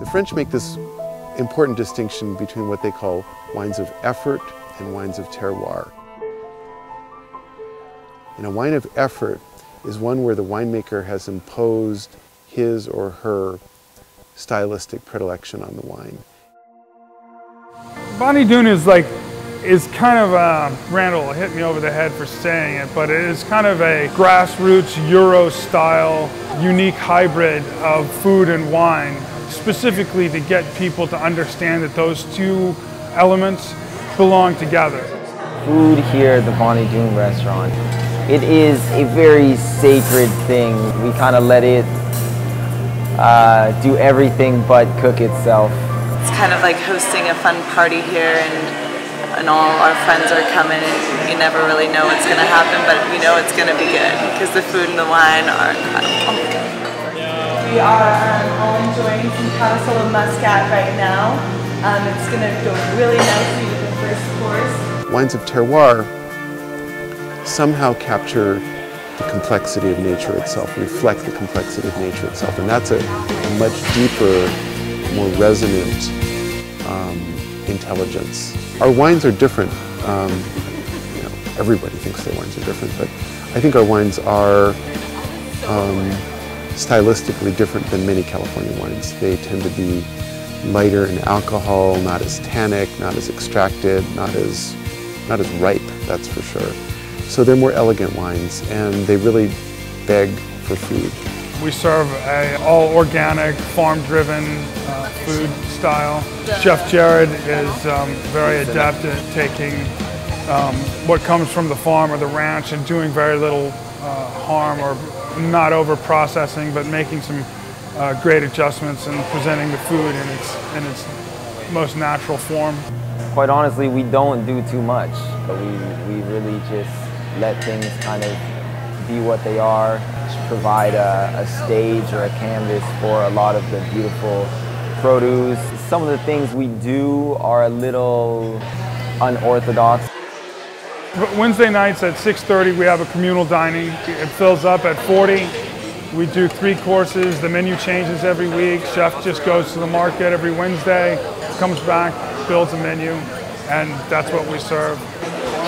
The French make this important distinction between what they call wines of effort and wines of terroir. And a wine of effort is one where the winemaker has imposed his or her stylistic predilection on the wine. Bonny Doon is kind of a, Randall hit me over the head for saying it, but it is kind of a grassroots Euro style unique hybrid of food and wine, specifically to get people to understand that those two elements belong together. Food here at the Bonny Doon restaurant, it is a very sacred thing. We kind of let it do everything but cook itself. It's kind of like hosting a fun party here, and all our friends are coming, and you never really know what's going to happen, but you know it's going to be good because the food and the wine are incredible. We are all enjoying some Codicil Muscat right now. It's going to go really nicely with the first course. Wines of terroir somehow capture the complexity of nature itself, reflect the complexity of nature itself, and that's a much deeper, more resonant intelligence. Our wines are different. You know, everybody thinks their wines are different, but I think our wines are stylistically different than many California wines. They tend to be lighter in alcohol, not as tannic, not as extracted, not as ripe, that's for sure. So they're more elegant wines, and they really beg for food. We serve a all-organic, farm-driven food style. Chef Jared is very adept at taking what comes from the farm or the ranch and doing very little harm, or not over-processing, but making some great adjustments and presenting the food in its most natural form. Quite honestly, we don't do too much, but we really just let things kind of be what they are, provide a stage or a canvas for a lot of the beautiful produce. Some of the things we do are a little unorthodox. Wednesday nights at 6:30 we have a communal dining. It fills up at 40. We do 3 courses. The menu changes every week. Chef just goes to the market every Wednesday, comes back, builds a menu, and that's what we serve.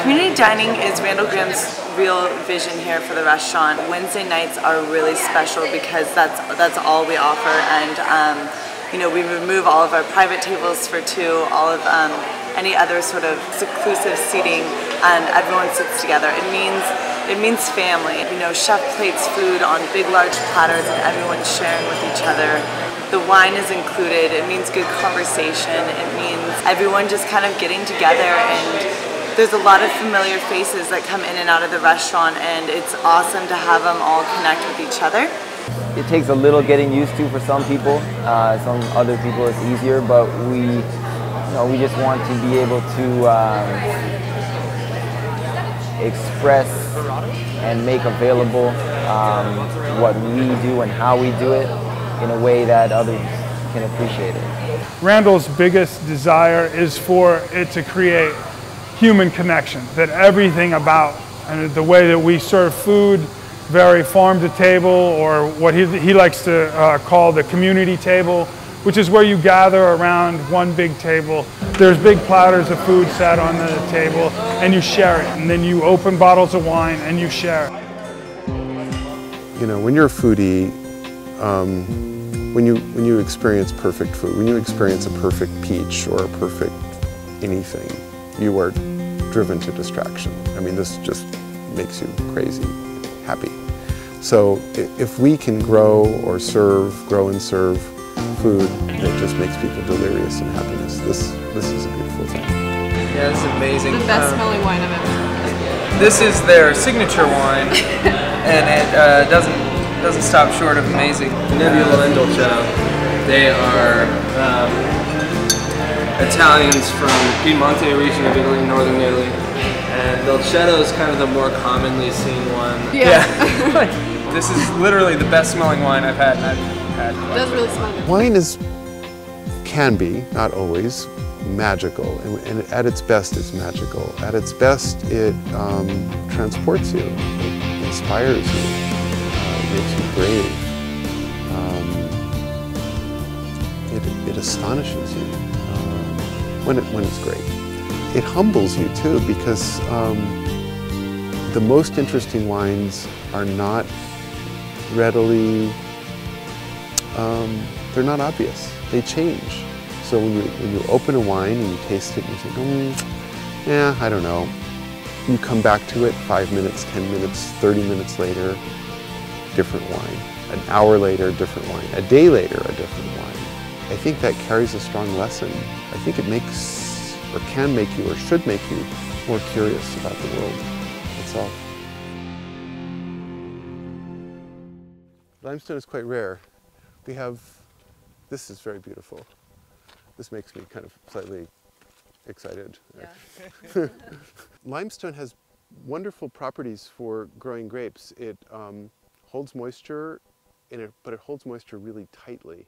Community dining is Randall Grimm's real vision here for the restaurant. Wednesday nights are really special because that's all we offer, and you know, we remove all of our private tables for 2, all of any other sort of seclusive seating, and everyone sits together. It means family. You know, chef plates food on big, large platters, and everyone's sharing with each other. The wine is included. It means good conversation. It means everyone just kind of getting together, and there's a lot of familiar faces that come in and out of the restaurant, and it's awesome to have them all connect with each other. It takes a little getting used to for some people. Some other people it's easier, but we just want to be able to express and make available what we do and how we do it in a way that others can appreciate it. Randall's biggest desire is for it to create human connection, that everything about and the way that we serve food, very farm to table, or what he likes to call the community table, which is where you gather around one big table. There's big platters of food set on the table, and you share it, and then you open bottles of wine and you share it. You know, when you're a foodie, when you experience perfect food, when you experience a perfect peach or a perfect anything, you are driven to distraction. I mean, this just makes you crazy, happy. So if we can grow and serve food that just makes people delirious in happiness, this is a beautiful thing. Yeah, this is amazing. The best smelling wine I've ever had. This is their signature wine, and it doesn't stop short of amazing. Nebula and Dolcetto. They are Italians from Piedmonte region of Italy, northern Italy, and Dolcetto is kind of the more commonly seen one. Yeah. This is literally the best smelling wine I've had, and I've had. It does really smell good. Wine can be, not always, magical, and at its best it's magical. At its best it transports you, it inspires you, it makes you brave. It it astonishes you when it's great. It humbles you too, because the most interesting wines are not readily, they're not obvious. They change. So when you open a wine and you taste it and you think, yeah, I don't know. You come back to it 5 minutes, 10 minutes, 30 minutes later, different wine. An hour later, different wine. A day later, a different wine. I think that carries a strong lesson. I think it makes, or can make you, or should make you more curious about the world itself. Limestone is quite rare. We have, this is very beautiful. This makes me kind of slightly excited. Yeah. Limestone has wonderful properties for growing grapes. It holds moisture, but it holds moisture really tightly.